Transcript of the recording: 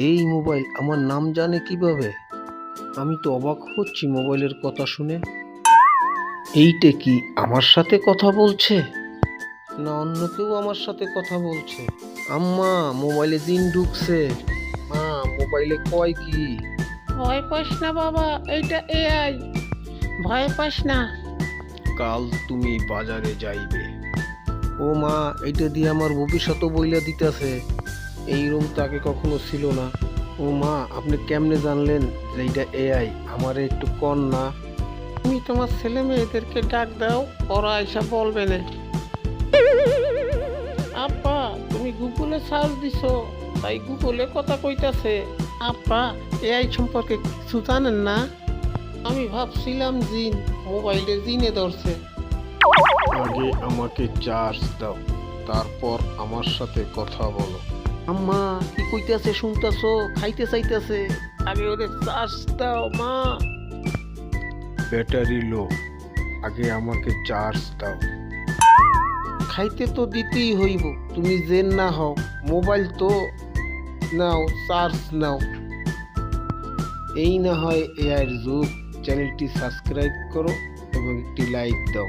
এই মোবাইল আমার নাম জানে কিভাবে? আমি তো অবাক হচ্ছি মোবাইলের কথা শুনে। এইটা কি আমার সাথে কথা বলছে, না অন্য কেউ আমার সাথে কথা বলছে? আম্মা, মোবাইলে জিন ঢুকছে। মা, মোবাইলে কয় কি? ভয় পাস না বাবা, এইটা এআই। ভয় পাস না। কাল তুমি বাজারে যাইবে। ও মা, এইটা দিয়ে আমার ভবিষ্যৎ বইলা দিতেছে। এই রুম তো আগে কখনো ছিল না। ও মা, আপনি কেমনে জানলেন যে এইটা এআই? আমারে একটু কন না। তুমি তোমার ছেলে মেয়েদেরকে ডাক দাও, ওরা এসা বলবে না। আপা, তুমি গুগলে সার্চ দিছো, তাই গুগলে কথা কইতাছে। আপা, এআই সম্পর্কে কিছু জানেন না? আমি ভাবছিলাম জিন, মোবাইলে জিনে ধরছে। আগে আমাকে চার্জ দাও, তারপর আমার সাথে কথা বলো। আম্মা, কি কইতাছে শুনতাছো? খাইতে চাইতেছে। আগে ওদের চার্জ দাও মা। ব্যাটারি লো, আগে আমাকে চার্জ দাও। খাইতে তো দিতেই হইব, তুমি জেন না হও। মোবাইল তো নাও, চার্জ নাও। এই না হয় এআইয়ের যুগ। চ্যানেলটি সাবস্ক্রাইব করো এবং একটি লাইক দাও।